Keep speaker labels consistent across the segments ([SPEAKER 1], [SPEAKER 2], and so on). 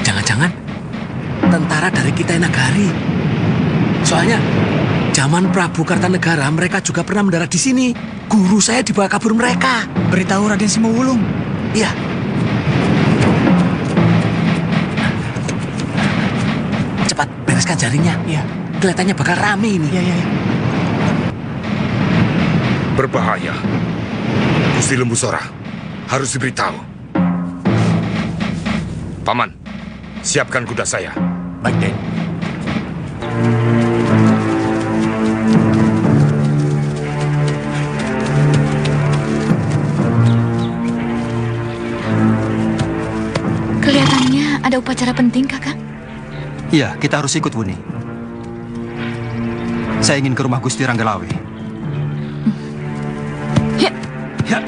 [SPEAKER 1] Jangan-jangan tentara dari Kitai Nagari. Soalnya zaman Prabu Kartanegara mereka juga pernah mendarat di sini. Guru saya dibawa kabur mereka.
[SPEAKER 2] Beritahu Raden Simawulung.
[SPEAKER 1] Iya. Cepat bereskan jaringnya.
[SPEAKER 2] Iya.
[SPEAKER 1] Kelihatannya bakal rame ini.
[SPEAKER 2] Iya.
[SPEAKER 3] Berbahaya. Gusti Lembu Sora harus diberitahu. Paman, siapkan kuda saya.
[SPEAKER 1] Baik, Den.
[SPEAKER 4] Kelihatannya ada upacara penting, Kakak.
[SPEAKER 2] Iya, kita harus ikut, Wuni. Saya ingin ke rumah Gusti Ranggalawe.
[SPEAKER 4] Ya.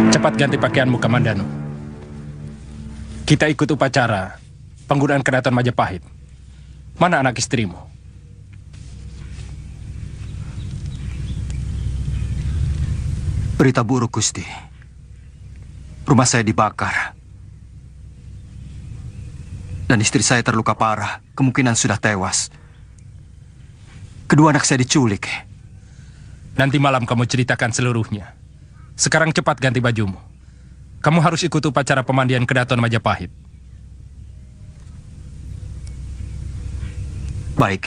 [SPEAKER 5] Cepat ganti pakaianmu, Kamandanu. Kita ikut upacara penggunaan Keraton Majapahit. Mana anak istrimu?
[SPEAKER 2] Berita buruk, Gusti. Rumah saya dibakar. Dan istri saya terluka parah. Kemungkinan sudah tewas. Kedua anak saya diculik.
[SPEAKER 5] Nanti malam kamu ceritakan seluruhnya. Sekarang cepat ganti bajumu. Kamu harus ikut upacara pemandian Keraton Majapahit.
[SPEAKER 2] Baik.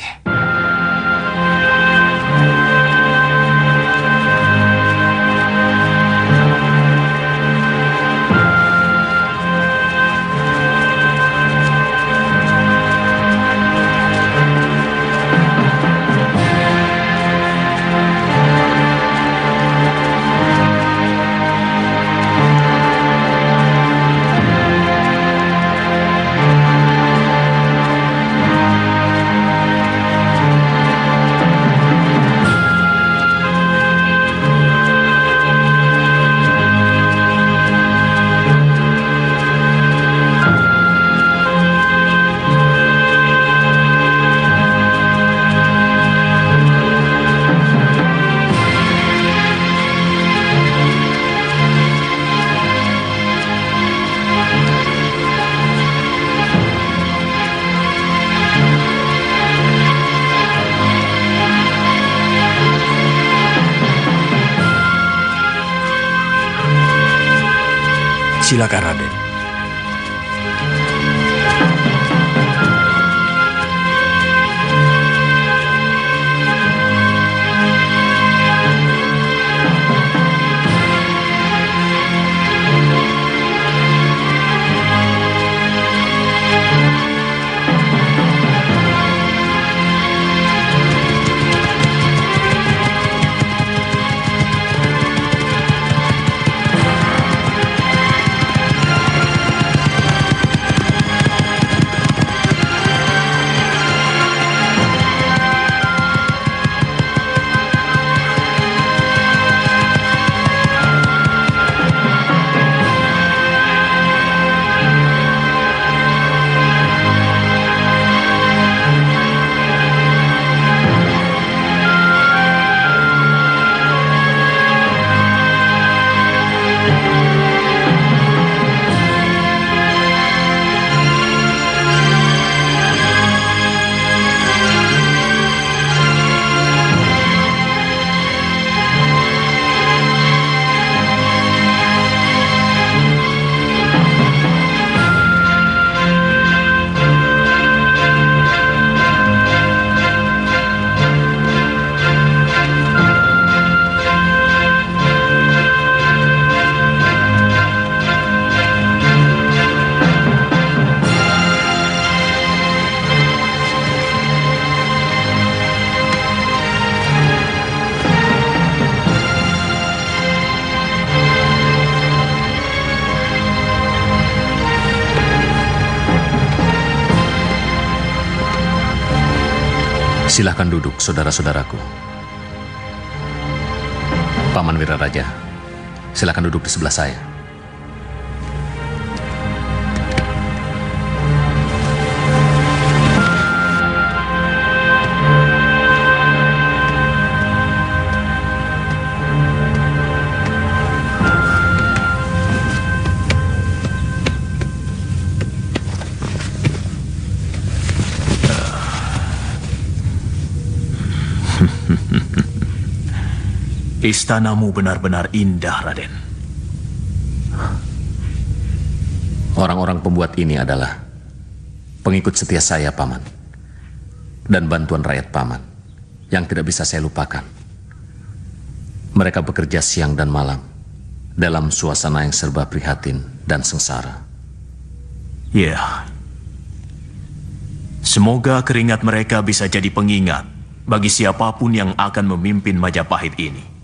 [SPEAKER 1] Silakan, Raden. Silahkan duduk, saudara-saudaraku. Paman Wiraraja, silahkan duduk di sebelah saya.
[SPEAKER 6] Istanamu benar-benar indah, Raden.
[SPEAKER 1] Orang-orang pembuat ini adalah pengikut setia saya, Paman. Dan bantuan rakyat Paman yang tidak bisa saya lupakan. Mereka bekerja siang dan malam dalam suasana yang serba prihatin dan sengsara.
[SPEAKER 6] Ya. Semoga keringat mereka bisa jadi pengingat bagi siapapun yang akan memimpin Majapahit ini.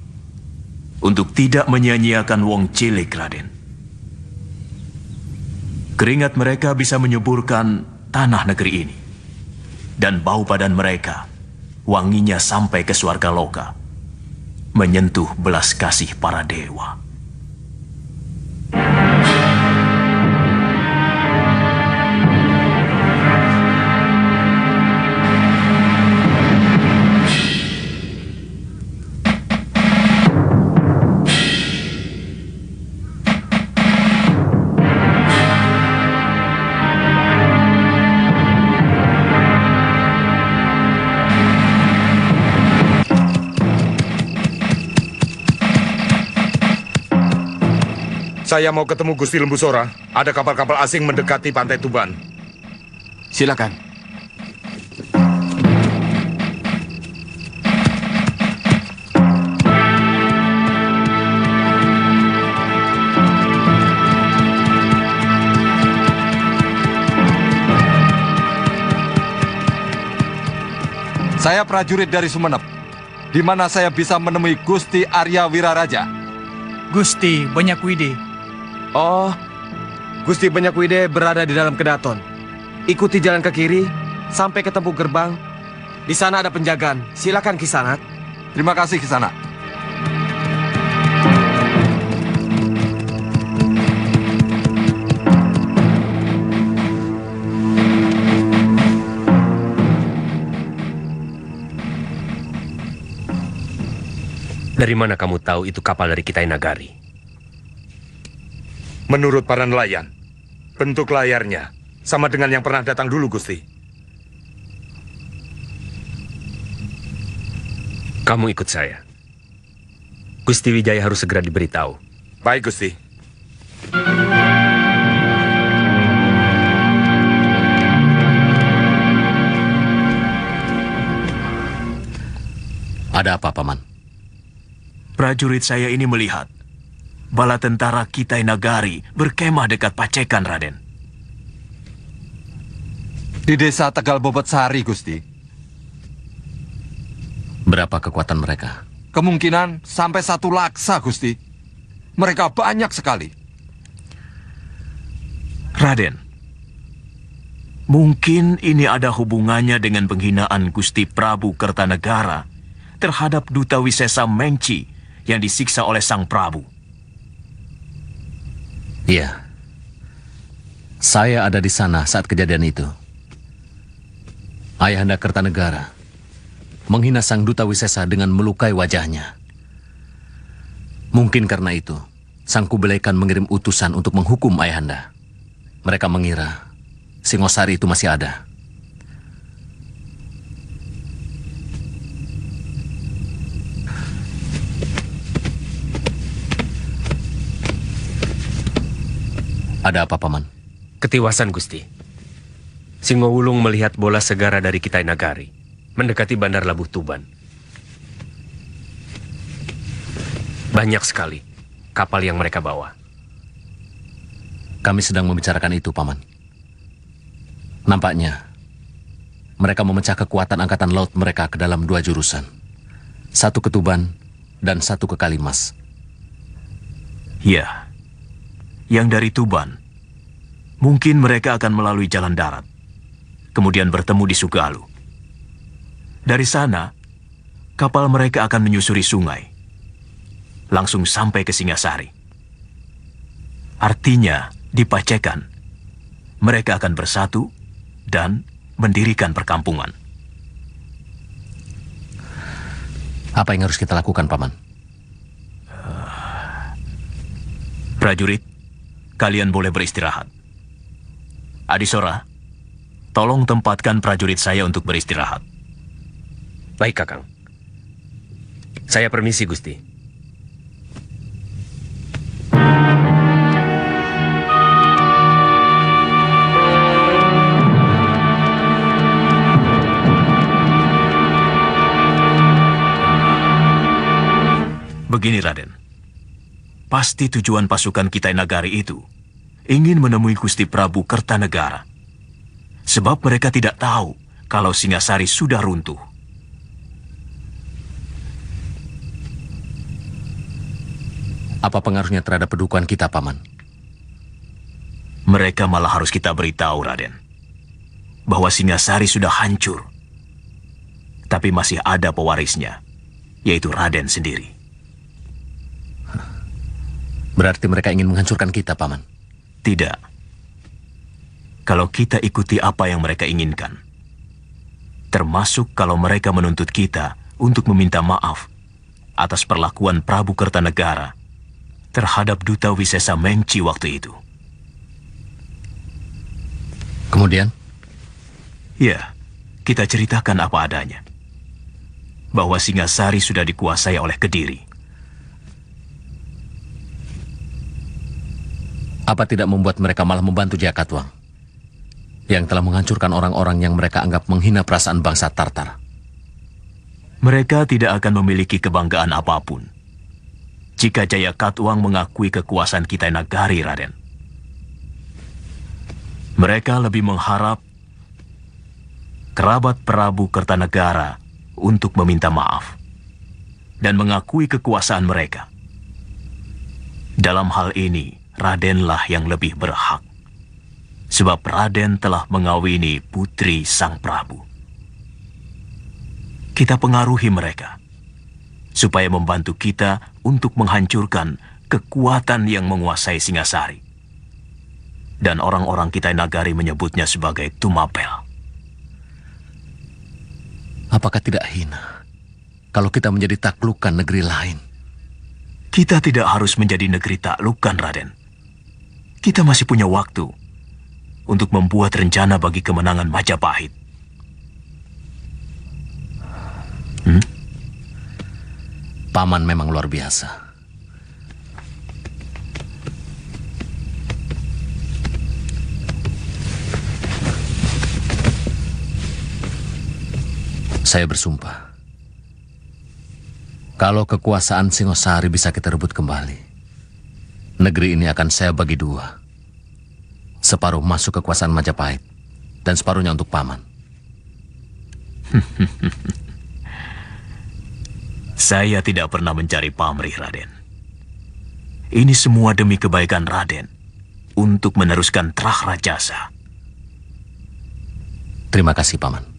[SPEAKER 6] Untuk tidak menyia-nyiakan wong cilik, Raden. Keringat mereka bisa menyuburkan tanah negeri ini. Dan bau badan mereka, wanginya sampai ke surga loka. Menyentuh belas kasih para dewa.
[SPEAKER 3] Saya mau ketemu Gusti Lembusora. Ada kapal-kapal asing mendekati pantai Tuban.
[SPEAKER 2] Silakan. Saya prajurit dari Sumenep, di mana saya bisa menemui Gusti Arya Wiraraja.
[SPEAKER 7] Gusti Banyakwide.
[SPEAKER 8] Oh, Gusti Banyakwide berada di dalam kedaton. Ikuti jalan ke kiri sampai ketemu gerbang. Di sana ada penjagaan. Silakan Kisanak.
[SPEAKER 2] Terima kasih, Kisanak.
[SPEAKER 9] Dari mana kamu tahu itu kapal dari Kitai Nagari?
[SPEAKER 3] Menurut para nelayan, bentuk layarnya sama dengan yang pernah datang dulu, Gusti.
[SPEAKER 9] Kamu ikut saya. Gusti Wijaya harus segera diberitahu.
[SPEAKER 3] Baik, Gusti.
[SPEAKER 1] Ada apa, Paman?
[SPEAKER 6] Prajurit saya ini melihat bala tentara Kitai Nagari berkemah dekat Pacekan, Raden.
[SPEAKER 2] Di desa Tegal Bobot Sari, Gusti.
[SPEAKER 1] Berapa kekuatan mereka?
[SPEAKER 2] Kemungkinan sampai 1 laksa, Gusti. Mereka banyak sekali.
[SPEAKER 6] Raden, mungkin ini ada hubungannya dengan penghinaan Gusti Prabu Kertanegara terhadap Duta Wisesa Mengci yang disiksa oleh Sang Prabu.
[SPEAKER 1] Iya. Saya ada di sana saat kejadian itu. Ayahanda Kertanegara menghina Sang Duta Wisesa dengan melukai wajahnya. Mungkin karena itu, Sang Kubilai Khan mengirim utusan untuk menghukum Ayahanda. Mereka mengira Singosari itu masih ada. Ada apa, Paman?
[SPEAKER 9] Ketiwasan, Gusti. Singowulung melihat bola segara dari Kitai Nagari mendekati Bandar Labuh Tuban. Banyak sekali kapal yang mereka bawa.
[SPEAKER 1] Kami sedang membicarakan itu, Paman. Nampaknya mereka memecah kekuatan angkatan laut mereka ke dalam 2 jurusan. 1 ke Tuban dan 1 ke Kalimas.
[SPEAKER 6] Ya. Yang dari Tuban, mungkin mereka akan melalui jalan darat, kemudian bertemu di Sugalu. Dari sana, kapal mereka akan menyusuri sungai, langsung sampai ke Singasari. Artinya, di Pacekan, mereka akan bersatu dan mendirikan perkampungan.
[SPEAKER 1] Apa yang harus kita lakukan, Paman?
[SPEAKER 6] Prajurit, kalian boleh beristirahat. Adisora, tolong tempatkan prajurit saya untuk beristirahat.
[SPEAKER 9] Baik, Kakang. Saya permisi, Gusti.
[SPEAKER 6] Begini, Raden. Pasti tujuan pasukan Kitai Nagari itu ingin menemui Gusti Prabu Kertanegara. Sebab mereka tidak tahu kalau Singasari sudah runtuh.
[SPEAKER 1] Apa pengaruhnya terhadap pedukuhan kita, Paman?
[SPEAKER 6] Mereka malah harus kita beritahu, Raden, bahwa Singasari sudah hancur. Tapi masih ada pewarisnya, yaitu Raden sendiri.
[SPEAKER 1] Berarti mereka ingin menghancurkan kita, Paman?
[SPEAKER 6] Tidak. Kalau kita ikuti apa yang mereka inginkan, termasuk kalau mereka menuntut kita untuk meminta maaf atas perlakuan Prabu Kertanegara terhadap Duta Wisesa Mengci waktu itu.
[SPEAKER 1] Kemudian?
[SPEAKER 6] Ya, kita ceritakan apa adanya. Bahwa Singasari sudah dikuasai oleh Kediri.
[SPEAKER 1] Apa tidak membuat mereka malah membantu Jakatwang yang telah menghancurkan orang-orang yang mereka anggap menghina perasaan bangsa Tartar?
[SPEAKER 6] Mereka tidak akan memiliki kebanggaan apapun jika Jayakatwang mengakui kekuasaan Kitai Nagari, Raden. Mereka lebih mengharap kerabat Prabu Kertanegara untuk meminta maaf dan mengakui kekuasaan mereka. Dalam hal ini, Radenlah yang lebih berhak, sebab Raden telah mengawini putri Sang Prabu. Kita pengaruhi mereka, supaya membantu kita untuk menghancurkan kekuatan yang menguasai Singasari. Dan orang-orang Kitai Nagari menyebutnya sebagai Tumapel.
[SPEAKER 1] Apakah tidak hina kalau kita menjadi taklukan negeri lain?
[SPEAKER 6] Kita tidak harus menjadi negeri taklukan, Raden. Kita masih punya waktu untuk membuat rencana bagi kemenangan Majapahit.
[SPEAKER 1] Paman memang luar biasa. Saya bersumpah, kalau kekuasaan Singosari bisa kita rebut kembali, negeri ini akan saya bagi dua. Separuh masuk kekuasaan Majapahit, dan separuhnya untuk Paman.
[SPEAKER 6] Saya tidak pernah mencari pamrih, Raden. Ini semua demi kebaikan Raden, untuk meneruskan Trah Rajasa.
[SPEAKER 1] Terima kasih, Paman.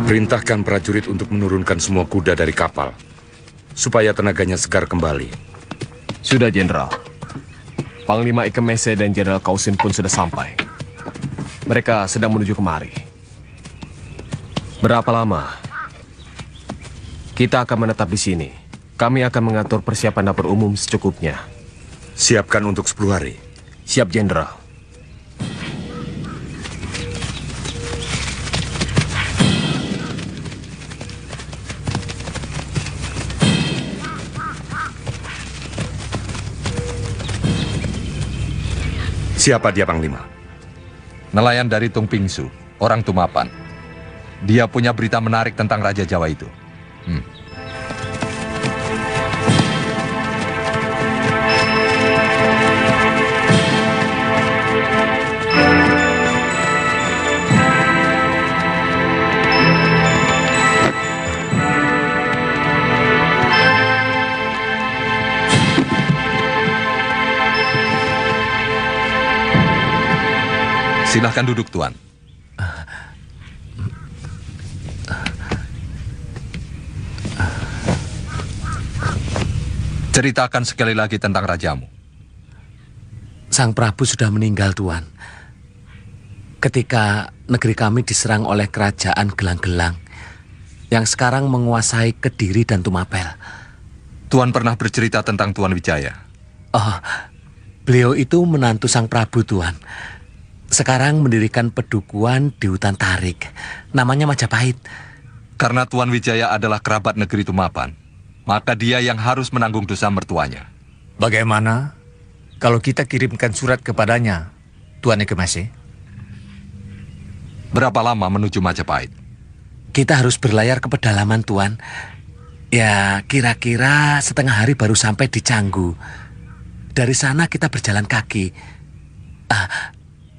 [SPEAKER 3] Perintahkan prajurit untuk menurunkan semua kuda dari kapal, supaya tenaganya segar kembali.
[SPEAKER 8] Sudah, Jenderal. Panglima Ikemese dan Jenderal Kausin pun sudah sampai. Mereka sedang menuju kemari. Berapa lama? Kita akan menetap di sini. Kami akan mengatur persiapan dapur umum secukupnya.
[SPEAKER 3] Siapkan untuk 10 hari.
[SPEAKER 8] Siap, Jenderal.
[SPEAKER 3] Siapa dia, Panglima? nelayan dari Tung Pingsu, orang Tumapan. Dia punya berita menarik tentang Raja Jawa itu. Silahkan duduk, Tuan. Ceritakan sekali lagi tentang rajamu.
[SPEAKER 1] Sang Prabu sudah meninggal, Tuan. Ketika negeri kami diserang oleh kerajaan Gelang-Gelang yang sekarang menguasai Kediri dan Tumapel.
[SPEAKER 3] Tuan pernah bercerita tentang Tuan Wijaya.
[SPEAKER 1] Oh, beliau itu menantu Sang Prabu, Tuan. Sekarang mendirikan pedukuhan di hutan Tarik. Namanya Majapahit.
[SPEAKER 3] Karena Tuan Wijaya adalah kerabat negeri Tumapan, maka dia yang harus menanggung dosa mertuanya.
[SPEAKER 10] Bagaimana kalau kita kirimkan surat kepadanya, Tuan Ekemase?
[SPEAKER 3] Berapa lama menuju Majapahit?
[SPEAKER 1] Kita harus berlayar ke pedalaman, Tuan. Ya, kira-kira setengah hari baru sampai di Canggu. Dari sana kita berjalan kaki.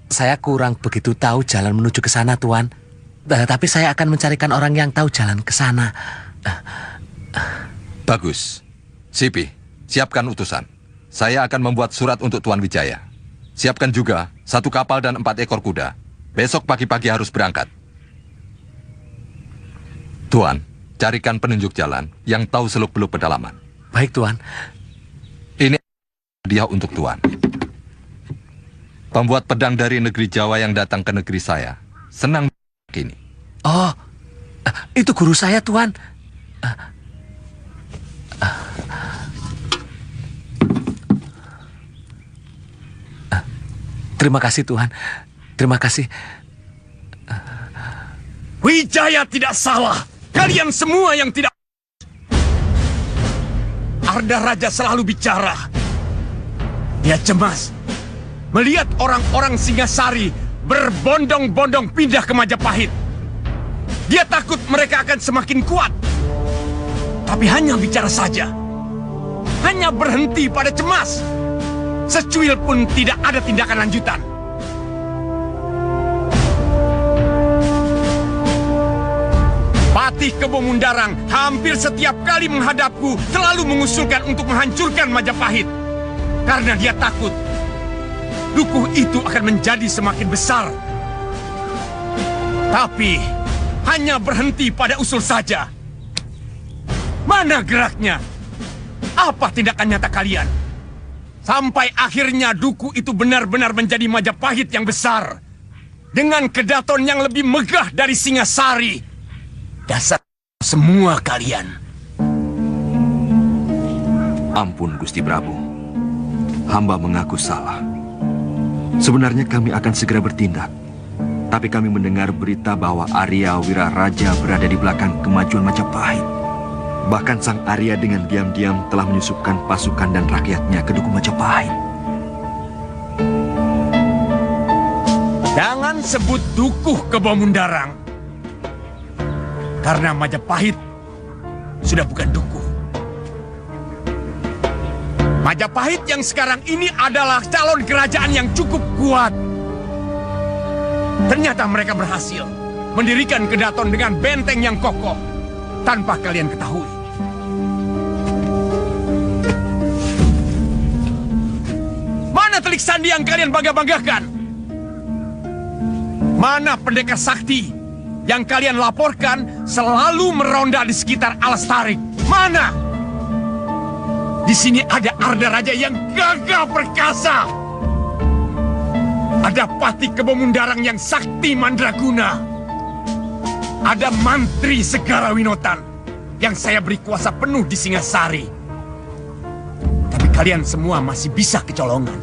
[SPEAKER 1] Saya kurang begitu tahu jalan menuju ke sana, Tuan. Tapi saya akan mencarikan orang yang tahu jalan ke sana.
[SPEAKER 3] Bagus. Sipi, siapkan utusan. Saya akan membuat surat untuk Tuan Wijaya. Siapkan juga 1 kapal dan 4 ekor kuda. Besok pagi-pagi harus berangkat. Tuan, carikan penunjuk jalan yang tahu seluk-beluk pedalaman.
[SPEAKER 1] Baik, Tuan.
[SPEAKER 3] Ini hadiah untuk Tuan. Pembuat pedang dari negeri Jawa yang datang ke negeri saya senang ini.
[SPEAKER 1] Oh, itu guru saya, Tuan. Terima kasih, Tuan. Terima kasih.
[SPEAKER 11] Wijaya tidak salah. Kalian semua yang tidak... Arda Raja selalu bicara. Dia cemas melihat orang-orang Singasari berbondong-bondong pindah ke Majapahit. Dia takut mereka akan semakin kuat. Tapi hanya bicara saja. Hanya berhenti pada cemas. Secuil pun tidak ada tindakan lanjutan. Patih Kebo Mundarang hampir setiap kali menghadapku selalu mengusulkan untuk menghancurkan Majapahit. Karena dia takut dukuh itu akan menjadi semakin besar. Tapi hanya berhenti pada usul saja. Mana geraknya? Apa tindakan nyata kalian? Sampai akhirnya dukuh itu benar-benar menjadi Majapahit yang besar. Dengan kedaton yang lebih megah dari Singasari. Dasar semua kalian.
[SPEAKER 12] Ampun, Gusti Prabu. Hamba mengaku salah. Sebenarnya kami akan segera bertindak. Tapi kami mendengar berita bahwa Arya Wiraraja berada di belakang kemajuan Majapahit. Bahkan sang Arya dengan diam-diam telah menyusupkan pasukan dan rakyatnya ke Dukuh Majapahit.
[SPEAKER 11] Jangan sebut Dukuh Kebo Mundarang. Karena Majapahit sudah bukan Dukuh. Majapahit yang sekarang ini adalah calon kerajaan yang cukup kuat. Ternyata mereka berhasil mendirikan kedaton dengan benteng yang kokoh tanpa kalian ketahui. Mana telik sandi yang kalian bangga-banggakan? Mana pendekar sakti yang kalian laporkan selalu meronda di sekitar Alas Tarik? Mana? Di sini ada Arda Raja yang gagah perkasa. Ada Patih Kebo Mundarang yang sakti mandraguna. Ada Mantri Segara Winotan yang saya beri kuasa penuh di Singasari. Tapi kalian semua masih bisa kecolongan.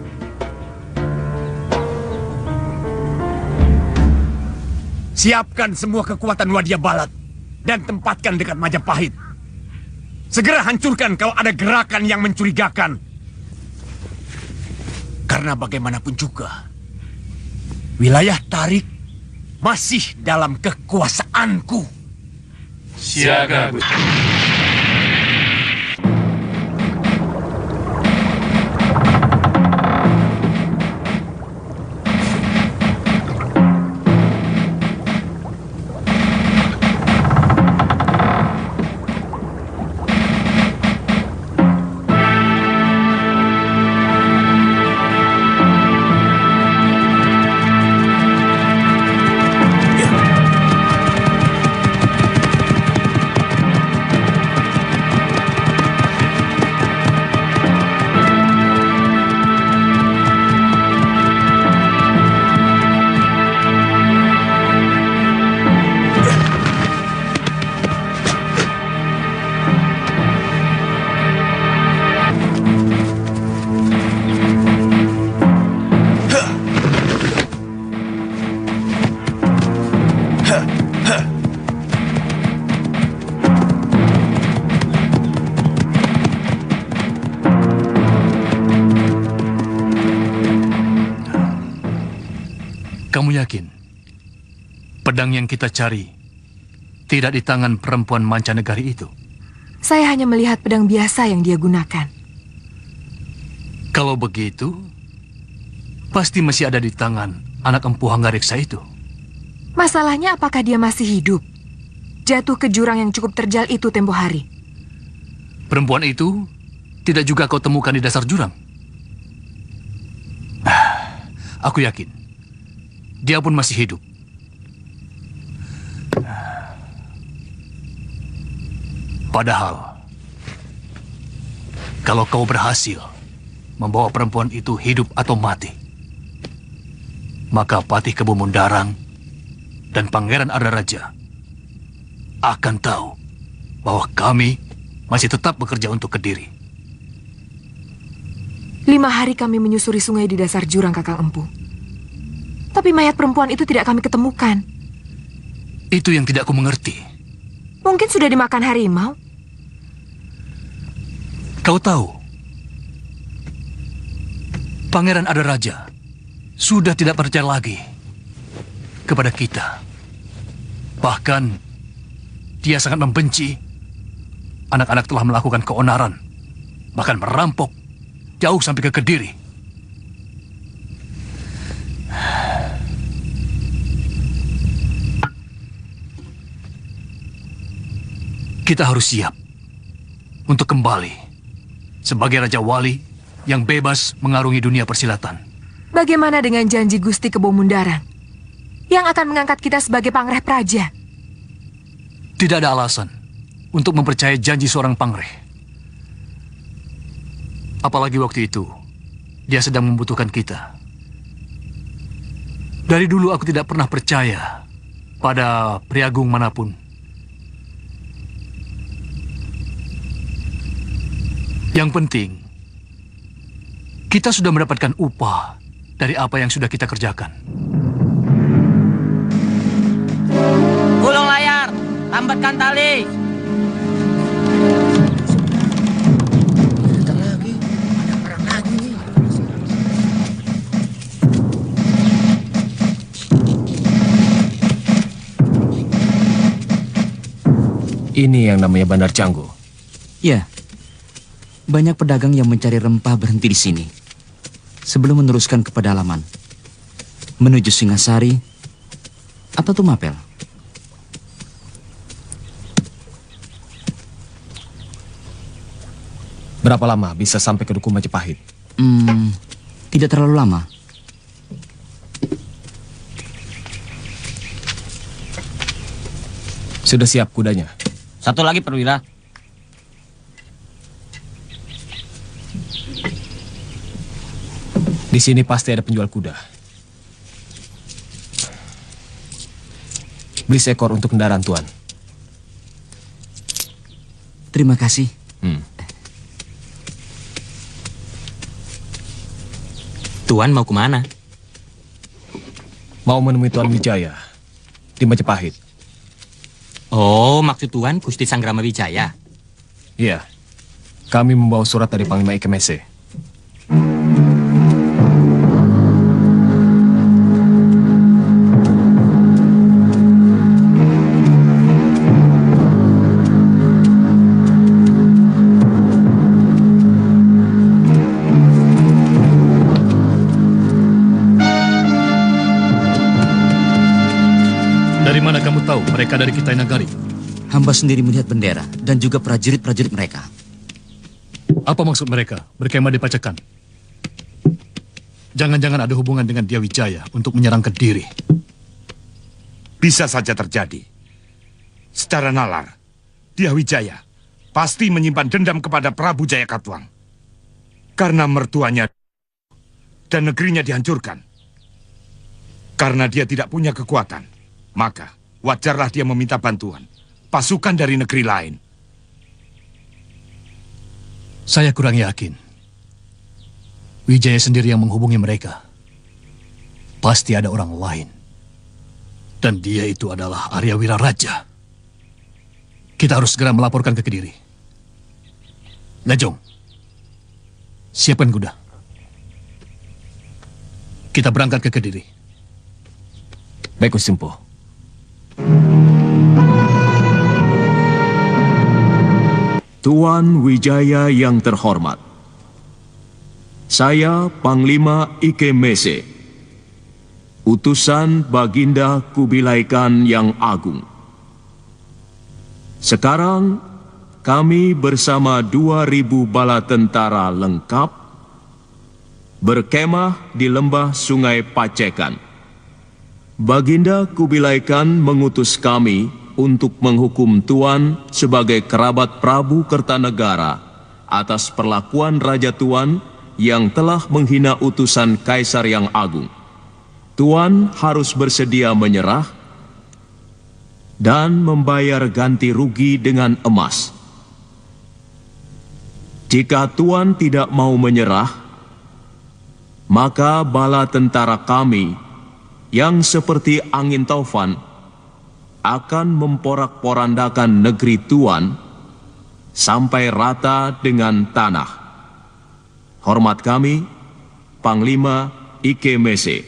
[SPEAKER 11] Siapkan semua kekuatan Wadya Balat dan tempatkan dekat Majapahit. Segera hancurkan kalau ada gerakan yang mencurigakan. Karena bagaimanapun juga, Wilayah Tarik masih dalam kekuasaanku.
[SPEAKER 6] Siaga, Gusti.
[SPEAKER 10] Kamu yakin pedang yang kita cari tidak di tangan perempuan mancanegari itu?
[SPEAKER 13] Saya hanya melihat pedang biasa yang dia gunakan.
[SPEAKER 10] Kalau begitu, pasti masih ada di tangan anak empu Hanggareksa itu.
[SPEAKER 13] Masalahnya apakah dia masih hidup? Jatuh ke jurang yang cukup terjal itu tempo hari.
[SPEAKER 10] Perempuan itu tidak juga kau temukan di dasar jurang? Aku yakin dia pun masih hidup. Padahal, kalau kau berhasil membawa perempuan itu hidup atau mati, maka Patih Kebo Mundarang dan Pangeran Adaraja akan tahu bahwa kami masih tetap bekerja untuk Kediri.
[SPEAKER 13] 5 hari kami menyusuri sungai di dasar jurang, Kakang Empu. Tapi mayat perempuan itu tidak kami ketemukan.
[SPEAKER 10] Itu yang tidak aku mengerti.
[SPEAKER 13] Mungkin sudah dimakan harimau.
[SPEAKER 10] Kau tahu, Pangeran Adaraja sudah tidak percaya lagi kepada kita. Bahkan, dia sangat membenci anak-anak telah melakukan keonaran, bahkan merampok jauh sampai ke Kediri. Kita harus siap untuk kembali sebagai Raja Wali yang bebas mengarungi dunia persilatan.
[SPEAKER 13] Bagaimana dengan janji Gusti Kebo Mundarang yang akan mengangkat kita sebagai Pangreh Praja?
[SPEAKER 10] Tidak ada alasan untuk mempercayai janji seorang Pangreh. Apalagi waktu itu dia sedang membutuhkan kita. Dari dulu aku tidak pernah percaya pada priagung manapun. Yang penting, kita sudah mendapatkan upah dari apa yang sudah kita kerjakan.
[SPEAKER 14] Gulung layar, lambatkan tali.
[SPEAKER 1] Datang lagi, ada perang lagi nih.
[SPEAKER 8] Ini yang namanya Bandar Canggu.
[SPEAKER 15] Ya. Banyak pedagang yang mencari rempah berhenti di sini sebelum meneruskan ke pedalaman menuju Singasari atau Tumapel.
[SPEAKER 8] Berapa lama bisa sampai ke Duku Majapahit?
[SPEAKER 15] Tidak terlalu lama.
[SPEAKER 8] Sudah siap kudanya?
[SPEAKER 14] Satu lagi perwira.
[SPEAKER 8] Di sini pasti ada penjual kuda. Beli seekor untuk kendaraan Tuan.
[SPEAKER 15] Terima kasih.
[SPEAKER 14] Tuan mau kemana?
[SPEAKER 8] Mau menemui Tuan Wijaya di Majapahit.
[SPEAKER 14] Oh, maksud Tuan Gusti Sanggrama Wijaya?
[SPEAKER 8] Iya. Kami membawa surat dari Panglima Ikemese.
[SPEAKER 10] Dari mana kamu tahu mereka dari Kitai Nagari?
[SPEAKER 15] Hamba sendiri melihat bendera dan juga prajurit-prajurit mereka.
[SPEAKER 10] Apa maksud mereka berkemah di Pacekan? Jangan-jangan ada hubungan dengan Dia Wijaya untuk menyerang Kediri.
[SPEAKER 11] Bisa saja terjadi. Secara nalar, Dia Wijaya pasti menyimpan dendam kepada Prabu Jayakatwang. Karena mertuanya dan negerinya dihancurkan. Karena dia tidak punya kekuatan, maka wajarlah dia meminta bantuan pasukan dari negeri lain.
[SPEAKER 10] Saya kurang yakin. Wijaya sendiri yang menghubungi mereka. Pasti ada orang lain. Dan dia itu adalah Arya Wiraraja. Kita harus segera melaporkan ke Kediri. Lejong, siapkan kuda. Kita berangkat ke Kediri.
[SPEAKER 6] Baik, Gusti Empu.
[SPEAKER 16] Tuan Wijaya yang terhormat, saya Panglima Ike Mese, utusan Baginda Kubilai Khan yang agung. Sekarang kami bersama 2.000 bala tentara lengkap berkemah di lembah Sungai Pacekan. Baginda Kubilai Khan mengutus kami untuk menghukum Tuan sebagai kerabat Prabu Kertanegara atas perlakuan Raja Tuan yang telah menghina utusan Kaisar yang agung. Tuan harus bersedia menyerah dan membayar ganti rugi dengan emas. Jika Tuan tidak mau menyerah, maka bala tentara kami yang seperti angin taufan akan memporak-porandakan negeri Tuan sampai rata dengan tanah. Hormat kami, Panglima Ike Mese.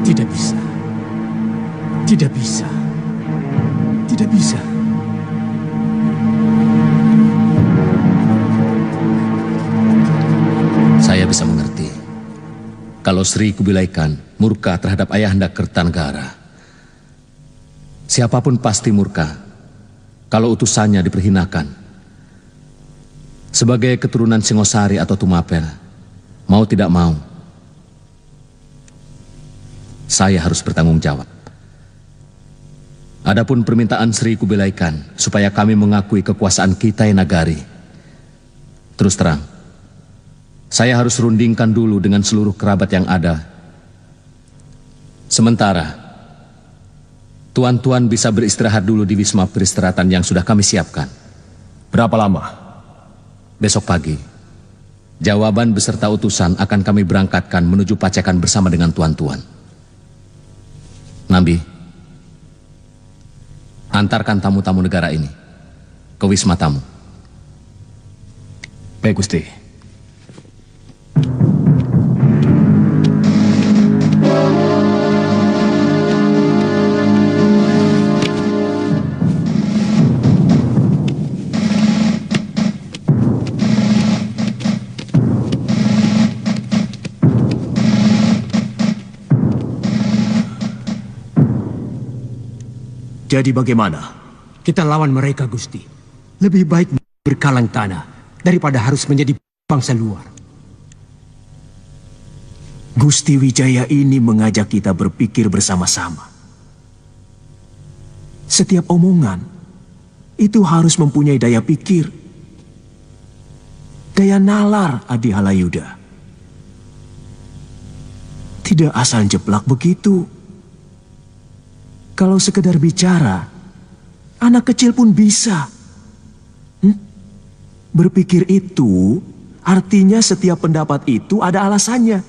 [SPEAKER 11] Tidak bisa. Tidak bisa. Tidak bisa.
[SPEAKER 1] Saya bisa mengerti. Kalau Sri Kubilai Khan murka terhadap Ayahanda Kertanegara, siapapun pasti murka kalau utusannya diperhinakan. Sebagai keturunan Singosari atau Tumapel, mau tidak mau, saya harus bertanggung jawab. Adapun permintaan Sri Kubilai Khan supaya kami mengakui kekuasaan Kitai Nagari, terus terang, saya harus rundingkan dulu dengan seluruh kerabat yang ada. Sementara, tuan-tuan bisa beristirahat dulu di wisma peristirahatan yang sudah kami siapkan.
[SPEAKER 6] Berapa lama?
[SPEAKER 1] Besok pagi. Jawaban beserta utusan akan kami berangkatkan menuju Pacekan bersama dengan tuan-tuan. Nambi, antarkan tamu-tamu negara ini ke wisma tamu.
[SPEAKER 6] Baik, Gusti.
[SPEAKER 16] Jadi bagaimana?
[SPEAKER 17] Kita lawan mereka, Gusti. Lebih baik berkalang tanah daripada harus menjadi bangsa luar.
[SPEAKER 16] Gusti Wijaya ini mengajak kita berpikir bersama-sama. Setiap omongan itu harus mempunyai daya pikir, daya nalar, Adi Halayuda. Tidak asal jeplak begitu. Kalau sekedar bicara, anak kecil pun bisa. Berpikir itu artinya setiap pendapat itu ada alasannya.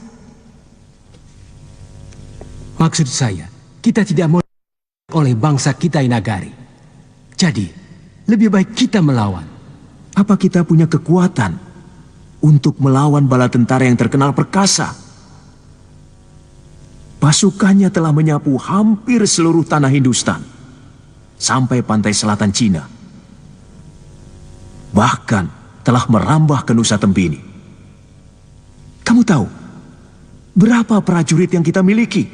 [SPEAKER 17] Maksud saya, kita tidak mau oleh bangsa Kitai Nagari. Jadi, lebih baik kita melawan.
[SPEAKER 16] Apa kita punya kekuatan untuk melawan bala tentara yang terkenal perkasa? Pasukannya telah menyapu hampir seluruh tanah Hindustan, sampai pantai selatan Cina. Bahkan telah merambah ke Nusa Tembini. Kamu tahu, Berapa prajurit yang kita miliki?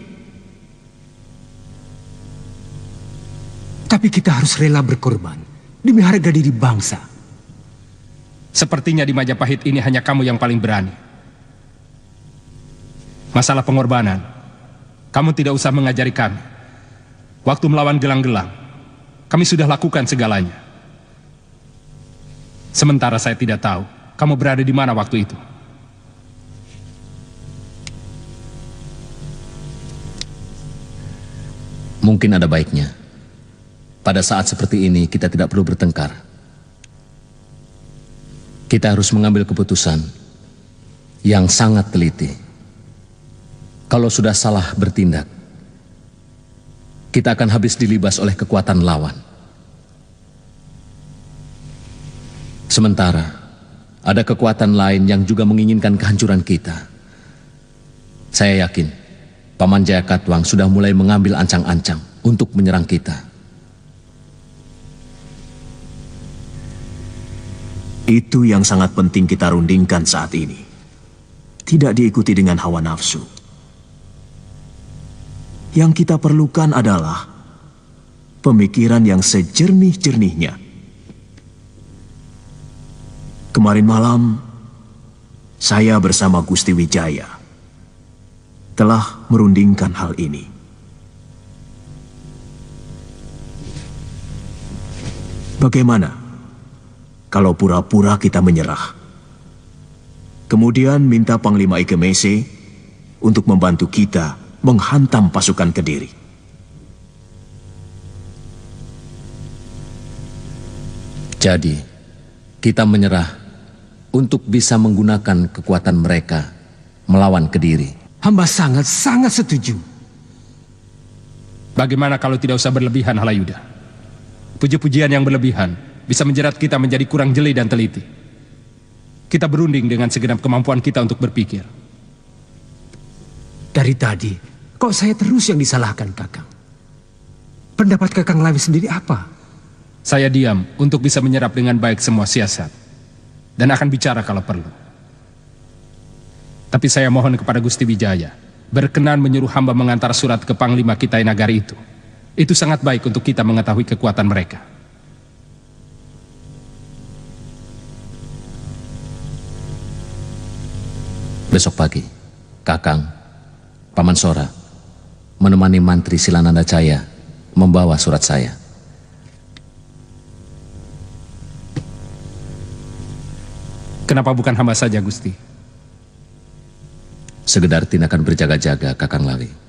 [SPEAKER 17] Tapi kita harus rela berkorban demi harga diri bangsa.
[SPEAKER 5] Sepertinya di Majapahit ini hanya kamu yang paling berani. Masalah pengorbanan, kamu tidak usah mengajari kami. Waktu melawan gelang-gelang, kami sudah lakukan segalanya. Sementara saya tidak tahu kamu berada di mana waktu itu.
[SPEAKER 1] Mungkin ada baiknya. Pada saat seperti ini kita tidak perlu bertengkar. Kita harus mengambil keputusan yang sangat teliti. Kalau sudah salah bertindak, kita akan habis dilibas oleh kekuatan lawan. Sementara ada kekuatan lain yang juga menginginkan kehancuran kita. Saya yakin Paman Jayakatwang sudah mulai mengambil ancang-ancang untuk menyerang kita.
[SPEAKER 16] Itu yang sangat penting kita rundingkan saat ini. Tidak diikuti dengan hawa nafsu. Yang kita perlukan adalah pemikiran yang sejernih-jernihnya. Kemarin malam, saya bersama Gusti Wijaya telah merundingkan hal ini. Bagaimana kalau pura-pura kita menyerah? Kemudian minta Panglima Ikemese untuk membantu kita menghantam pasukan Kediri.
[SPEAKER 1] Jadi, kita menyerah untuk bisa menggunakan kekuatan mereka melawan Kediri.
[SPEAKER 17] Hamba sangat-sangat setuju.
[SPEAKER 5] Bagaimana kalau tidak usah berlebihan, Halayuda? Puji-pujian yang berlebihan bisa menjerat kita menjadi kurang jeli dan teliti. Kita berunding dengan segenap kemampuan kita untuk berpikir.
[SPEAKER 17] Dari tadi, kok saya terus yang disalahkan, Kakang? Pendapat Kakang Lawi sendiri apa?
[SPEAKER 5] Saya diam untuk bisa menyerap dengan baik semua siasat. Dan akan bicara kalau perlu. Tapi saya mohon kepada Gusti Wijaya, berkenan menyuruh hamba mengantar surat ke Panglima Kitai Nagari itu. Itu sangat baik untuk kita mengetahui kekuatan mereka.
[SPEAKER 1] Besok pagi, Kakang, Paman Sora, menemani Mantri Silananda Caya membawa surat saya.
[SPEAKER 5] Kenapa bukan hamba saja, Gusti?
[SPEAKER 1] Sekedar tindakan berjaga-jaga, Kakang Lawi.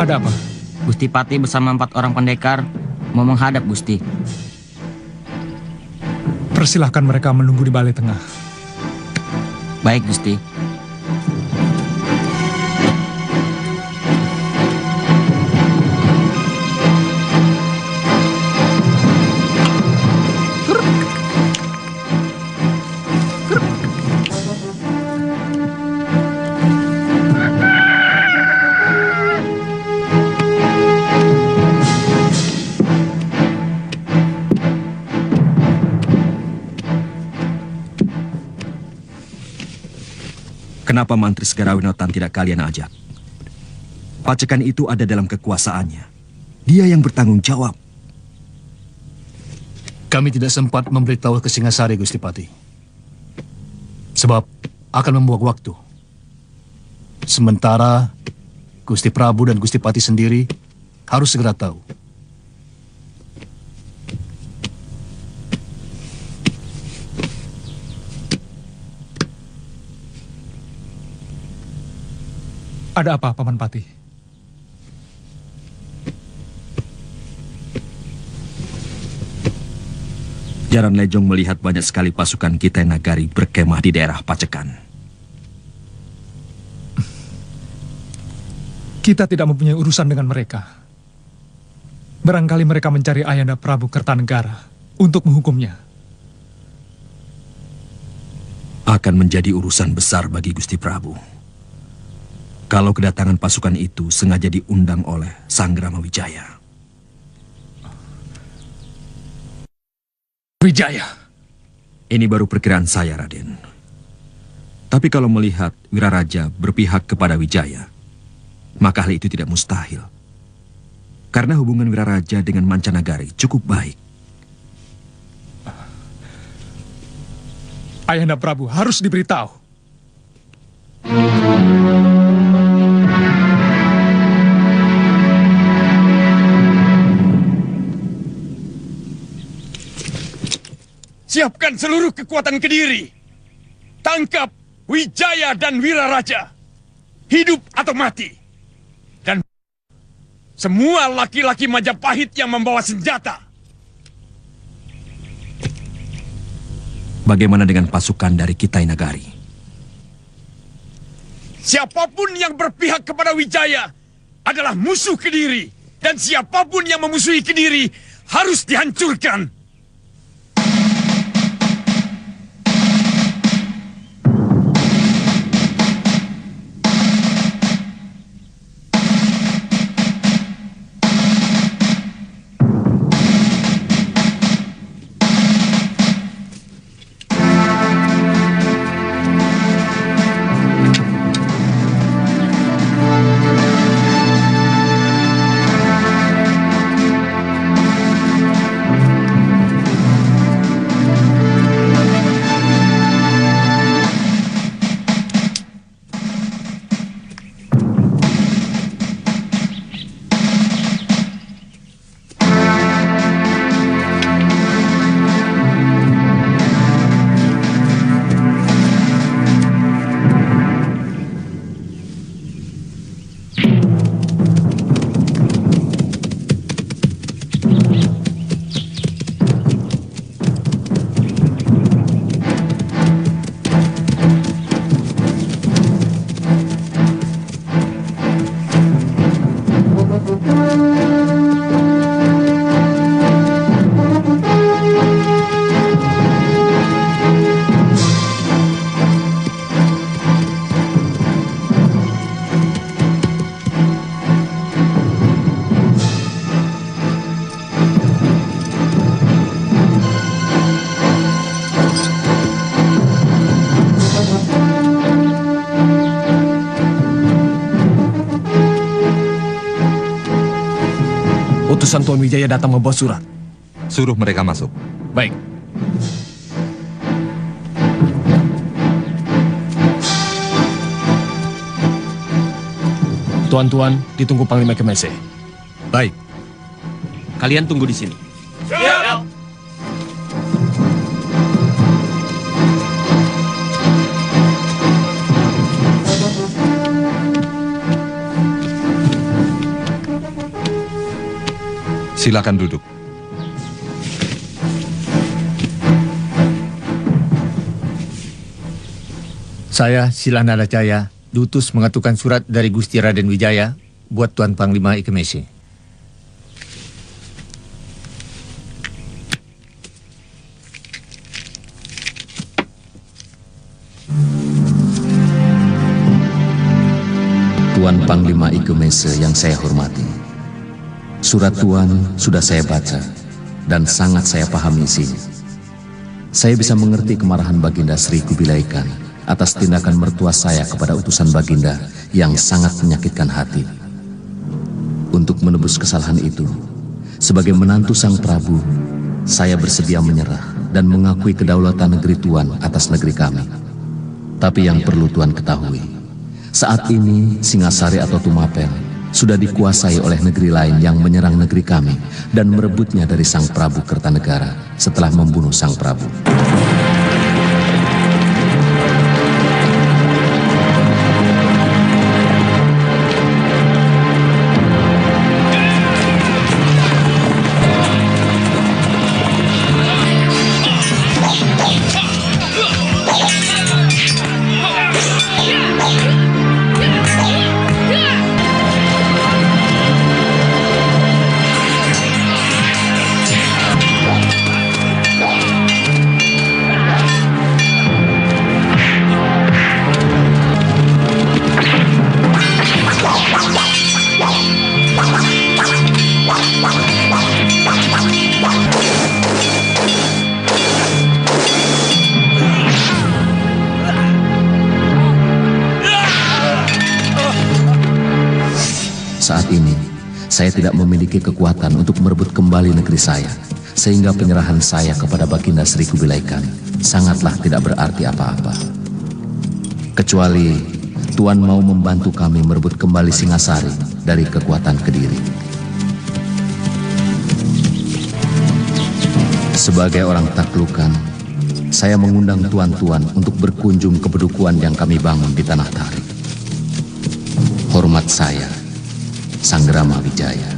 [SPEAKER 5] Ada apa?
[SPEAKER 15] Gusti Pati bersama 4 orang pendekar mau menghadap Gusti.
[SPEAKER 18] Persilahkan mereka menunggu di balai tengah.
[SPEAKER 15] Baik, Gusti.
[SPEAKER 12] Kenapa Mantri Segarawinotan tidak kalian ajak? Pacekan itu ada dalam kekuasaannya. Dia yang bertanggung jawab.
[SPEAKER 10] Kami tidak sempat memberitahu ke Singasari, Gusti Pati. Sebab akan membuang waktu. Sementara Gusti Prabu dan Gusti Pati sendiri harus segera tahu
[SPEAKER 18] Ada apa, Paman Pati?
[SPEAKER 12] Jaran Lejong melihat banyak sekali pasukan Kitai Nagari berkemah di daerah Pacekan.
[SPEAKER 18] Kita tidak mempunyai urusan dengan mereka. Barangkali mereka mencari Ayahanda Prabu Kertanegara untuk menghukumnya.
[SPEAKER 12] Akan menjadi urusan besar bagi Gusti Prabu. Kalau kedatangan pasukan itu sengaja diundang oleh Sanggrama Wijaya.
[SPEAKER 18] Wijaya?
[SPEAKER 12] Ini baru perkiraan saya, Raden. Tapi kalau melihat Wiraraja berpihak kepada Wijaya, maka hal itu tidak mustahil. Karena hubungan Wiraraja dengan Mancanagari cukup baik.
[SPEAKER 18] Ayahanda Prabu harus diberitahu.
[SPEAKER 11] Siapkan seluruh kekuatan Kediri. Tangkap Wijaya dan Wiraraja. Hidup atau mati. Dan semua laki-laki Majapahit yang membawa senjata.
[SPEAKER 12] Bagaimana dengan pasukan dari Kitai Nagari?
[SPEAKER 11] Siapapun yang berpihak kepada Wijaya adalah musuh Kediri. Dan siapapun yang memusuhi Kediri harus dihancurkan.
[SPEAKER 8] Utusan Tuan Wijaya datang membawa surat.
[SPEAKER 3] Suruh mereka masuk.
[SPEAKER 8] Baik. Tuan-tuan, ditunggu Panglima Kemese.
[SPEAKER 3] Baik.
[SPEAKER 9] Kalian tunggu di sini.
[SPEAKER 11] Siap.
[SPEAKER 3] Silakan duduk.
[SPEAKER 19] Saya Silanada Jaya, diutus mengaturkan surat dari Gusti Raden Wijaya buat Tuan Panglima Ikemese.
[SPEAKER 20] Tuan Panglima Ikemese yang saya hormati. Surat Tuan sudah saya baca dan sangat saya pahami isinya. Saya bisa mengerti kemarahan Baginda Sri Kubilai Khan atas tindakan mertua saya kepada utusan Baginda yang sangat menyakitkan hati. Untuk menebus kesalahan itu, sebagai menantu Sang Prabu, saya bersedia menyerah dan mengakui kedaulatan negeri Tuan atas negeri kami. Tapi yang perlu Tuan ketahui, saat ini Singasari atau Tumapel sudah dikuasai oleh negeri lain yang menyerang negeri kami dan merebutnya dari Sang Prabu Kertanegara setelah membunuh Sang Prabu. Saat ini, saya tidak memiliki kekuatan untuk merebut kembali negeri saya, sehingga penyerahan saya kepada Baginda Sri Kubilai Khan sangatlah tidak berarti apa-apa. Kecuali Tuan mau membantu kami merebut kembali Singasari dari kekuatan Kediri. Sebagai orang taklukan, saya mengundang tuan-tuan untuk berkunjung ke pedukuhan yang kami bangun di Tanah Tarik. Hormat saya, Sanggrama Wijaya.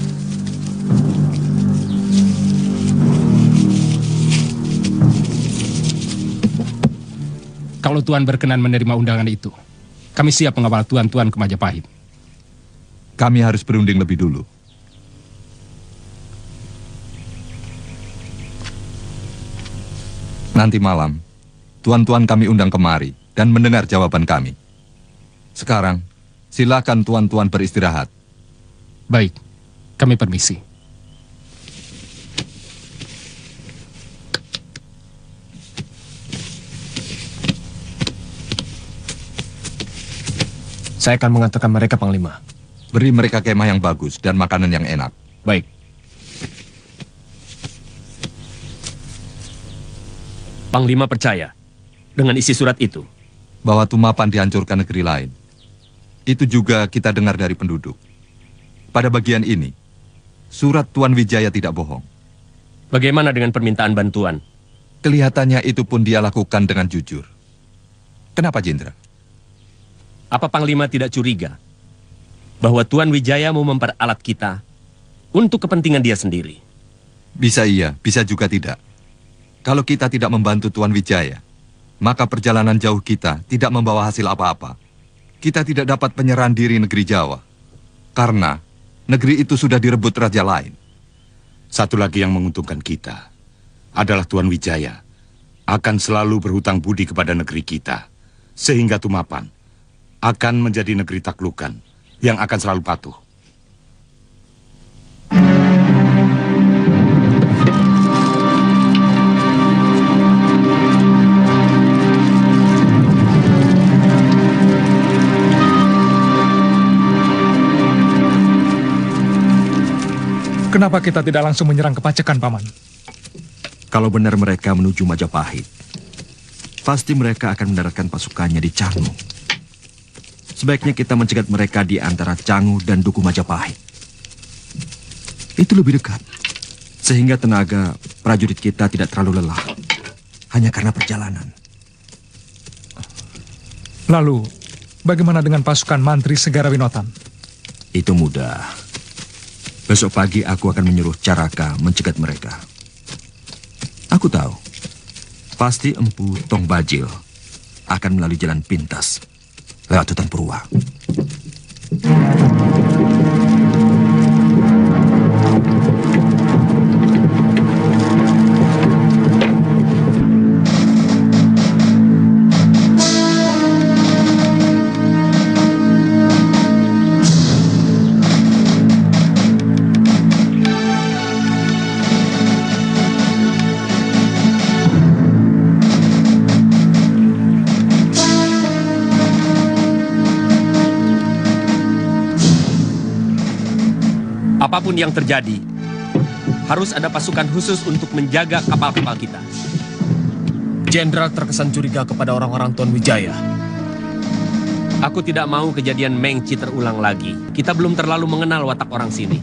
[SPEAKER 5] Kalau Tuan berkenan menerima undangan itu, kami siap mengawal tuan-tuan ke Majapahit.
[SPEAKER 3] Kami harus berunding lebih dulu. Nanti malam, tuan-tuan kami undang kemari dan mendengar jawaban kami. Sekarang, silakan tuan-tuan beristirahat.
[SPEAKER 5] Baik, kami permisi.
[SPEAKER 8] Saya akan mengantarkan mereka, Panglima.
[SPEAKER 3] Beri mereka kemah yang bagus dan makanan yang enak.
[SPEAKER 8] Baik.
[SPEAKER 9] Panglima percaya dengan isi surat itu?
[SPEAKER 3] Bahwa Tumapan dihancurkan negeri lain. Itu juga kita dengar dari penduduk. Pada bagian ini, surat Tuan Wijaya tidak bohong.
[SPEAKER 9] Bagaimana dengan permintaan bantuan?
[SPEAKER 3] Kelihatannya itu pun dia lakukan dengan jujur. Kenapa, Jendra?
[SPEAKER 9] Apa Panglima tidak curiga bahwa Tuan Wijaya mau memperalat kita untuk kepentingan dia sendiri?
[SPEAKER 3] Bisa iya, bisa juga tidak. Kalau kita tidak membantu Tuan Wijaya, maka perjalanan jauh kita tidak membawa hasil apa-apa. Kita tidak dapat penyerahan diri negeri Jawa, karena negeri itu sudah direbut raja lain.
[SPEAKER 11] Satu lagi yang menguntungkan kita adalah Tuan Wijaya akan selalu berhutang budi kepada negeri kita, sehingga Tumapan akan menjadi negeri taklukan yang akan selalu patuh.
[SPEAKER 18] Kenapa kita tidak langsung menyerang ke Pacekan, Paman?
[SPEAKER 12] Kalau benar mereka menuju Majapahit, pasti mereka akan mendaratkan pasukannya di Canggu. Sebaiknya kita mencegat mereka di antara Canggu dan Duku Majapahit. Itu lebih dekat, sehingga tenaga prajurit kita tidak terlalu lelah, hanya karena perjalanan.
[SPEAKER 18] Lalu, bagaimana dengan pasukan Mantri Segara Winotan?
[SPEAKER 12] Itu mudah. Besok pagi aku akan menyuruh Caraka mencegat mereka. Aku tahu, pasti Empu Tong Bajil akan melalui jalan pintas lewat hutan Purwa.
[SPEAKER 9] Apapun yang terjadi, harus ada pasukan khusus untuk menjaga kapal-kapal kita.
[SPEAKER 8] Jenderal terkesan curiga kepada orang-orang Tuan Wijaya.
[SPEAKER 9] Aku tidak mau kejadian Mengci terulang lagi. Kita belum terlalu mengenal watak orang sini.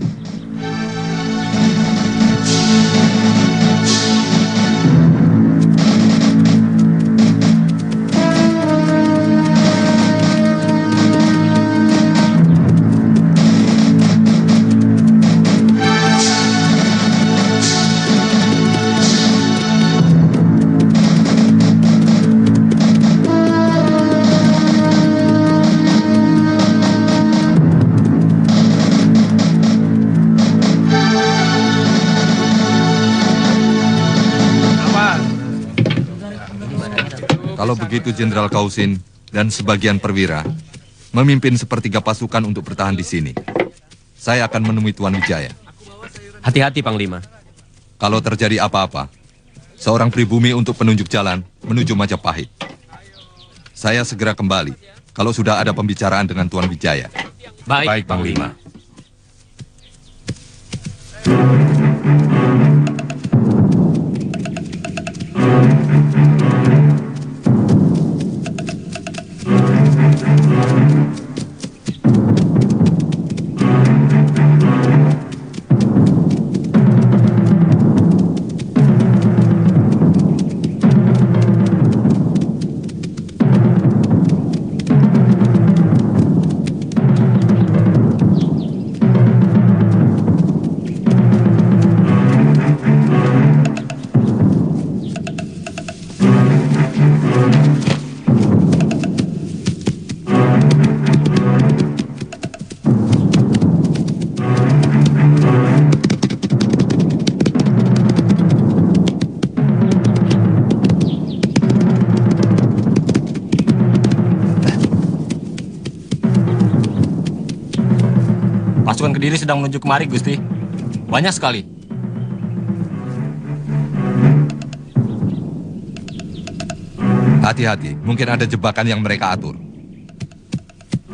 [SPEAKER 3] Kalau begitu Jenderal Kausin dan sebagian perwira memimpin sepertiga pasukan untuk bertahan di sini. Saya akan menemui Tuan Wijaya.
[SPEAKER 9] Hati-hati, Panglima.
[SPEAKER 3] Kalau terjadi apa-apa, seorang pribumi untuk penunjuk jalan menuju Majapahit. Saya segera kembali kalau sudah ada pembicaraan dengan Tuan Wijaya.
[SPEAKER 9] Baik, Panglima.
[SPEAKER 14] Pasukan Kediri sedang menuju kemari, Gusti. Banyak sekali.
[SPEAKER 3] Hati-hati, mungkin ada jebakan yang mereka atur.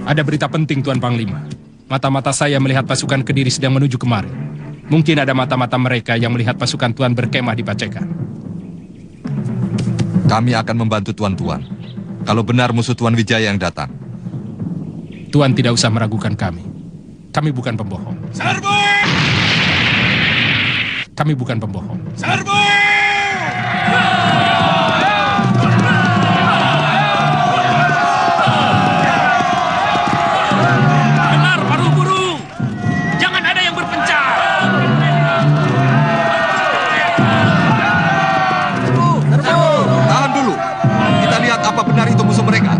[SPEAKER 5] Ada berita penting, Tuan Panglima. Mata-mata saya melihat pasukan Kediri sedang menuju kemari. Mungkin ada mata-mata mereka yang melihat pasukan Tuan berkemah di Pacekan.
[SPEAKER 3] Kami akan membantu Tuan-Tuan. Kalau benar musuh Tuan Wijaya yang datang.
[SPEAKER 5] Tuan tidak usah meragukan kami. Kami bukan pembohong.
[SPEAKER 11] Serbu!
[SPEAKER 5] Kami bukan pembohong.
[SPEAKER 11] Serbu!
[SPEAKER 9] Dengar para burung, jangan ada yang berpencar.
[SPEAKER 3] Tahan dulu. Kita lihat apa benar itu musuh mereka.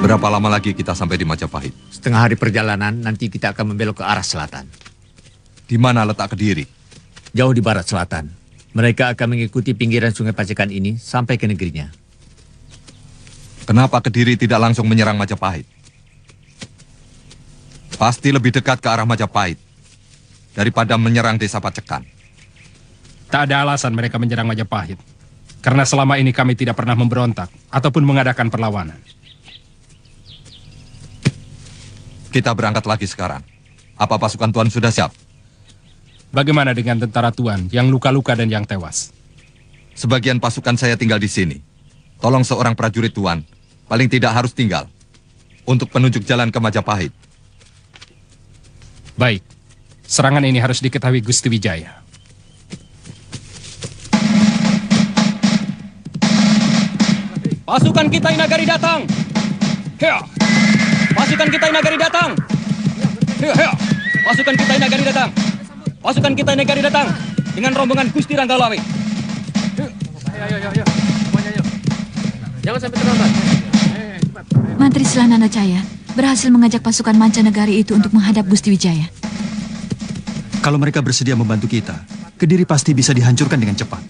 [SPEAKER 3] Berapa lama lagi kita sampai di Majapahit?
[SPEAKER 19] Setengah hari perjalanan, nanti kita akan membelok ke arah selatan.
[SPEAKER 3] Di mana letak Kediri?
[SPEAKER 19] Jauh di barat selatan. Mereka akan mengikuti pinggiran sungai Pacekan ini sampai ke negerinya.
[SPEAKER 3] Kenapa Kediri tidak langsung menyerang Majapahit? Pasti lebih dekat ke arah Majapahit daripada menyerang desa Pacekan.
[SPEAKER 5] Tak ada alasan mereka menyerang Majapahit. Karena selama ini kami tidak pernah memberontak ataupun mengadakan perlawanan.
[SPEAKER 3] Kita berangkat lagi sekarang. Apa pasukan Tuan sudah siap?
[SPEAKER 5] Bagaimana dengan tentara Tuan yang luka-luka dan yang tewas?
[SPEAKER 3] Sebagian pasukan saya tinggal di sini. Tolong seorang prajurit Tuan, paling tidak harus tinggal, untuk penunjuk jalan ke Majapahit.
[SPEAKER 5] Baik, serangan ini harus diketahui Gusti Wijaya.
[SPEAKER 15] Pasukan kita Nagari datang. Hea. Pasukan kita Nagari datang. Hea. Pasukan kita Nagari datang. Pasukan kita Nagari datang dengan rombongan Gusti Ranggalawe.
[SPEAKER 8] Ayo. Semuanya ayo. Jangan sampai terlambat.
[SPEAKER 4] Mantri Silananda Jaya berhasil mengajak pasukan mancanegari itu untuk menghadap Gusti Wijaya.
[SPEAKER 2] Kalau mereka bersedia membantu kita, Kediri pasti bisa dihancurkan dengan cepat.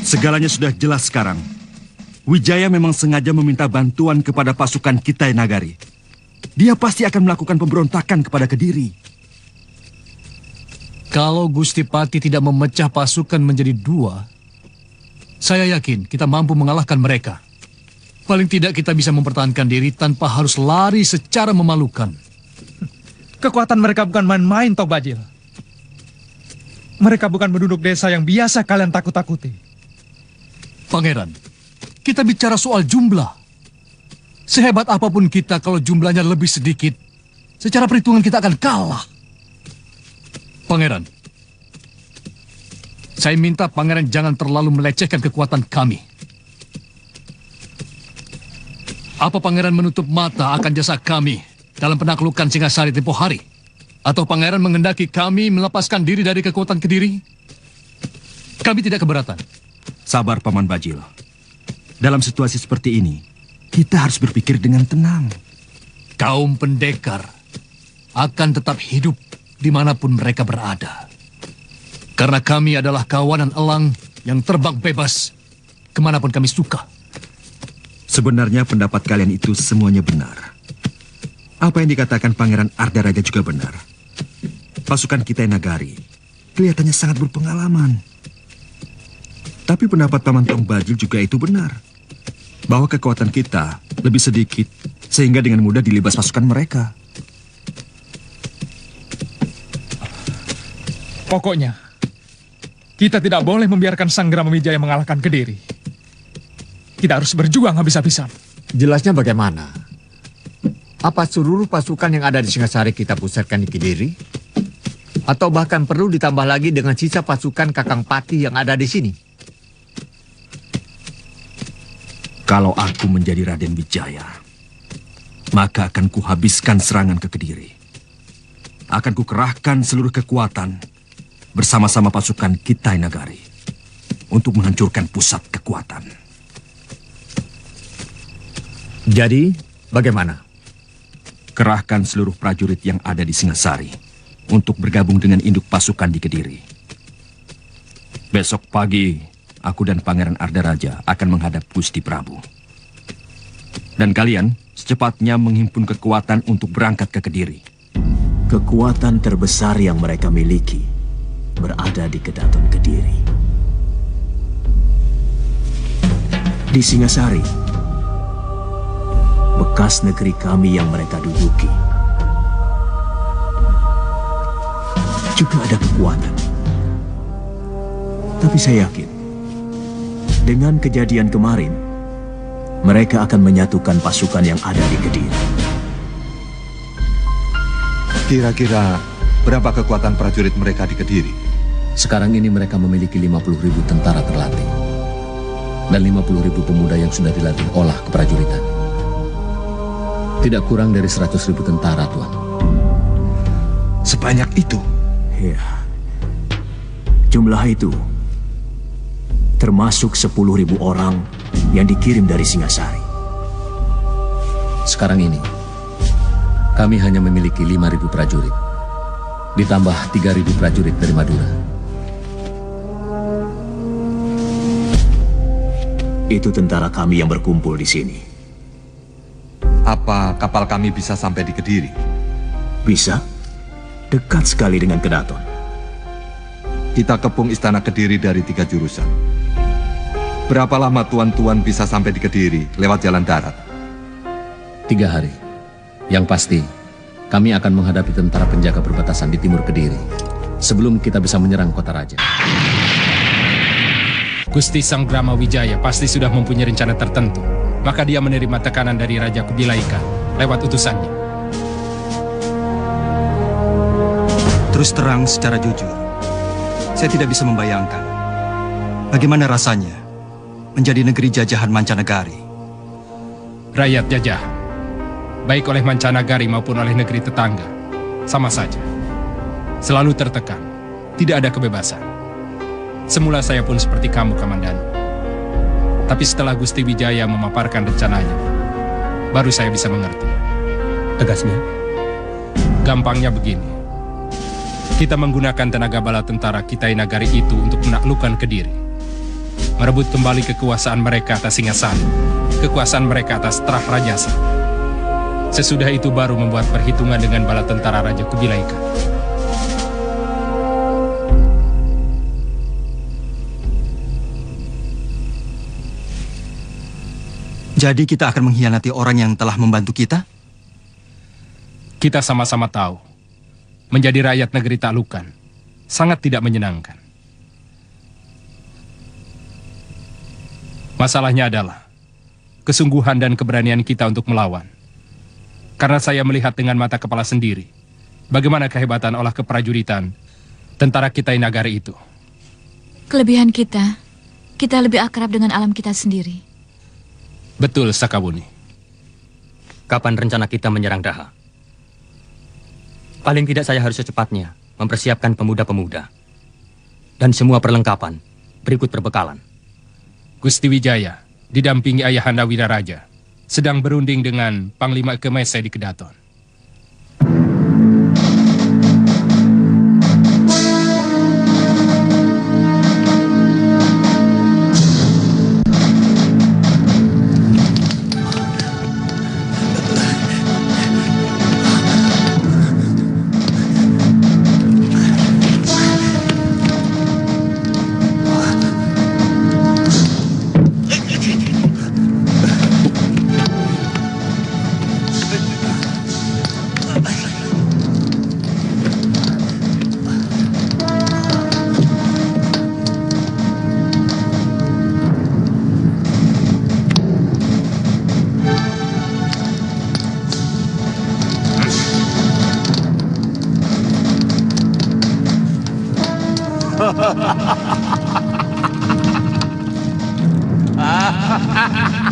[SPEAKER 12] Segalanya sudah jelas sekarang. Wijaya memang sengaja meminta bantuan kepada pasukan Kitai Nagari. Dia pasti akan melakukan pemberontakan kepada Kediri.
[SPEAKER 10] Kalau Gusti Pati tidak memecah pasukan menjadi dua, saya yakin kita mampu mengalahkan mereka. Paling tidak kita bisa mempertahankan diri tanpa harus lari secara memalukan.
[SPEAKER 18] Kekuatan mereka bukan main-main, Tok Bajil. Mereka bukan penduduk desa yang biasa kalian takut-takuti.
[SPEAKER 10] Pangeran, kita bicara soal jumlah. Sehebat apapun kita kalau jumlahnya lebih sedikit, secara perhitungan kita akan kalah. Pangeran, saya minta Pangeran jangan terlalu melecehkan kekuatan kami. Apa Pangeran menutup mata akan jasa kami dalam penaklukan Singasari tempoh hari? Atau Pangeran menghendaki kami melepaskan diri dari kekuatan Kediri? Kami tidak keberatan.
[SPEAKER 12] Sabar, Paman Bajil. Dalam situasi seperti ini, kita harus berpikir dengan tenang.
[SPEAKER 10] Kaum pendekar akan tetap hidup dimanapun mereka berada. Karena kami adalah kawanan elang yang terbang bebas kemanapun kami suka.
[SPEAKER 12] Sebenarnya pendapat kalian itu semuanya benar. Apa yang dikatakan Pangeran Ardaraja juga benar. Pasukan Kitai Nagari kelihatannya sangat berpengalaman. Tapi pendapat Paman Tong Bajil juga itu benar. Bahwa kekuatan kita lebih sedikit, sehingga dengan mudah dilibas pasukan mereka.
[SPEAKER 18] Pokoknya, kita tidak boleh membiarkan Sang Grama Wijaya mengalahkan Kediri. Kita harus berjuang habis-habisan.
[SPEAKER 19] Jelasnya bagaimana? Apa seluruh pasukan yang ada di Singasari kita pusatkan di Kediri? Atau bahkan perlu ditambah lagi dengan sisa pasukan Kakang Pati yang ada di sini?
[SPEAKER 12] Kalau aku menjadi Raden Wijaya, maka akan kuhabiskan serangan ke Kediri. Akan kukerahkan seluruh kekuatan bersama-sama pasukan Kitai Nagari untuk menghancurkan pusat kekuatan.
[SPEAKER 19] Jadi, bagaimana?
[SPEAKER 12] Kerahkan seluruh prajurit yang ada di Singasari untuk bergabung dengan induk pasukan di Kediri. Besok pagi, aku dan Pangeran Ardaraja akan menghadap Gusti Prabu. Dan kalian secepatnya menghimpun kekuatan untuk berangkat ke Kediri.
[SPEAKER 6] Kekuatan terbesar yang mereka miliki berada di Kedaton Kediri. Di Singasari, bekas negeri kami yang mereka duduki, juga ada kekuatan. Tapi saya yakin, dengan kejadian kemarin, mereka akan menyatukan pasukan yang ada di Kediri.
[SPEAKER 3] Kira-kira berapa kekuatan prajurit mereka di Kediri?
[SPEAKER 20] Sekarang ini mereka memiliki 50.000 tentara terlatih dan 50.000 pemuda yang sudah dilatih olah keprajuritan. Tidak kurang dari 100.000 tentara, Tuan.
[SPEAKER 3] Sebanyak itu?
[SPEAKER 6] Ya. Jumlah itu termasuk 10.000 orang yang dikirim dari Singasari.
[SPEAKER 20] Sekarang ini, kami hanya memiliki 5.000 prajurit, ditambah 3.000 prajurit dari Madura.
[SPEAKER 6] Itu tentara kami yang berkumpul di sini.
[SPEAKER 3] Apa kapal kami bisa sampai di Kediri?
[SPEAKER 6] Bisa. Dekat sekali dengan Kedaton.
[SPEAKER 3] Kita kepung istana Kediri dari 3 jurusan. Berapa lama tuan-tuan bisa sampai di Kediri lewat jalan darat?
[SPEAKER 20] 3 hari. Yang pasti, kami akan menghadapi tentara penjaga perbatasan di timur Kediri sebelum kita bisa menyerang kota raja.
[SPEAKER 5] Gusti Sang Brahma Wijaya pasti sudah mempunyai rencana tertentu. Maka dia menerima tekanan dari Raja Kubilaika lewat utusannya.
[SPEAKER 2] Terus terang secara jujur, saya tidak bisa membayangkan bagaimana rasanya menjadi negeri jajahan mancanegari.
[SPEAKER 5] Rakyat jajahan, baik oleh mancanegari maupun oleh negeri tetangga, sama saja. Selalu tertekan, tidak ada kebebasan. Semula saya pun seperti kamu, Kamandanu. Tapi setelah Gusti Wijaya memaparkan rencananya, baru saya bisa mengerti.
[SPEAKER 9] Tegasnya?
[SPEAKER 5] Gampangnya begini. Kita menggunakan tenaga bala tentara Kitai Nagari itu untuk menaklukkan Kediri. Merebut kembali kekuasaan mereka atas Singasari, kekuasaan mereka atas Trah Rajasa. Sesudah itu baru membuat perhitungan dengan bala tentara Raja Kubilaika.
[SPEAKER 2] Jadi kita akan mengkhianati orang yang telah membantu kita?
[SPEAKER 5] Kita sama-sama tahu, menjadi rakyat negeri taklukan sangat tidak menyenangkan. Masalahnya adalah kesungguhan dan keberanian kita untuk melawan. Karena saya melihat dengan mata kepala sendiri bagaimana kehebatan olah keprajuritan tentara Kitai Nagari itu.
[SPEAKER 4] Kelebihan kita lebih akrab dengan alam kita sendiri.
[SPEAKER 5] Betul, Sakawuni.
[SPEAKER 9] Kapan rencana kita menyerang Daha? Paling tidak saya harus secepatnya mempersiapkan pemuda-pemuda dan semua perlengkapan berikut perbekalan.
[SPEAKER 5] Gusti Wijaya didampingi Ayahanda Wiraraja sedang berunding dengan Panglima Kemese di Kedaton.
[SPEAKER 11] Ha ha ha ha!